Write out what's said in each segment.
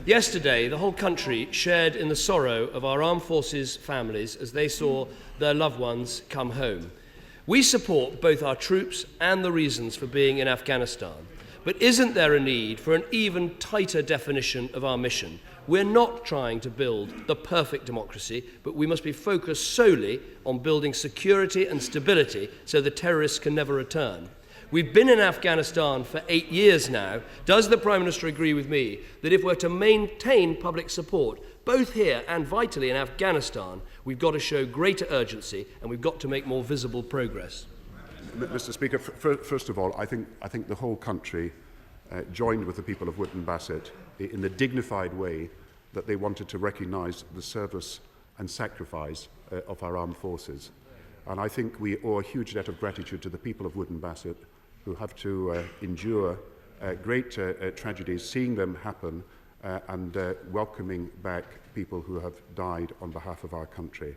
Yesterday, the whole country shared in the sorrow of our armed forces families as they saw their loved ones come home. We support both our troops and the reasons for being in Afghanistan. But isn't there a need for an even tighter definition of our mission? We're not trying to build the perfect democracy, but we must be focused solely on building security and stability so the terrorists can never return. We've been in Afghanistan for 8 years now. Does the Prime Minister agree with me that if we're to maintain public support, both here and vitally in Afghanistan, we've got to show greater urgency and we've got to make more visible progress? Mr. Speaker, first of all, I think the whole country joined with the people of Wootton Bassett in the dignified way that they wanted to recognise the service and sacrifice of our armed forces. And I think we owe a huge debt of gratitude to the people of Wootton Bassett who have to endure great tragedies, seeing them happen and welcoming back people who have died on behalf of our country.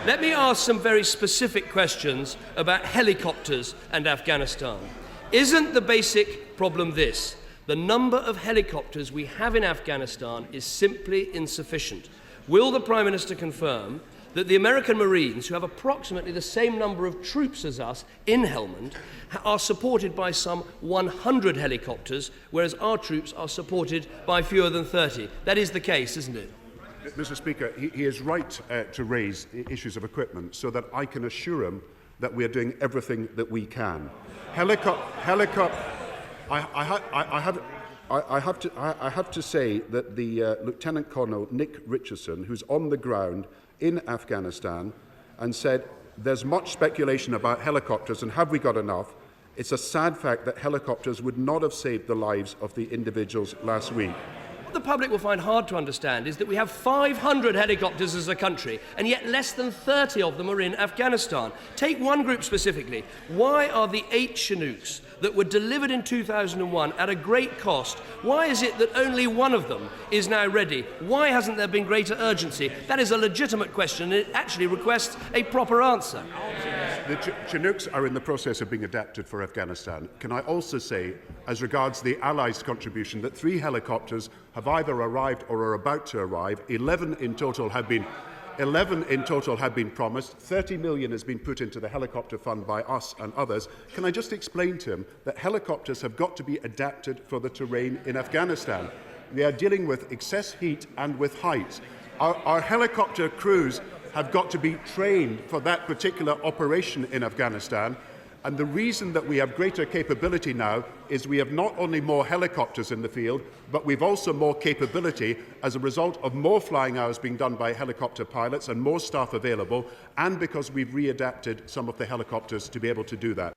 Let me ask some very specific questions about helicopters and Afghanistan. Isn't the basic problem this? The number of helicopters we have in Afghanistan is simply insufficient. Will the Prime Minister confirm that the American Marines, who have approximately the same number of troops as us in Helmand, are supported by some 100 helicopters, whereas our troops are supported by fewer than 30? That is the case, isn't it? Mr. Speaker, he is right to raise issues of equipment so that I can assure him that we are doing everything that we can. I have to say that the Lieutenant Colonel Nick Richardson, who's on the ground in Afghanistan, and said there's much speculation about helicopters and have we got enough. It's a sad fact that helicopters would not have saved the lives of the individuals last week. What the public will find hard to understand is that we have 500 helicopters as a country, and yet less than 30 of them are in Afghanistan. Take one group specifically. Why are the 8 Chinooks that were delivered in 2001 at a great cost, why is it that only one of them is now ready? Why hasn't there been greater urgency? That is a legitimate question, and it actually requests a proper answer. The Chinooks are in the process of being adapted for Afghanistan. Can I also say, as regards the Allies' contribution, that 3 helicopters have either arrived or are about to arrive. 11 in total have been promised. 30 million has been put into the helicopter fund by us and others. Can I just explain to him that helicopters have got to be adapted for the terrain in Afghanistan? They are dealing with excess heat and with height. Our helicopter crews have got to be trained for that particular operation in Afghanistan. And the reason that we have greater capability now is we have not only more helicopters in the field, but we've also more capability as a result of more flying hours being done by helicopter pilots and more staff available, and because we've readapted some of the helicopters to be able to do that.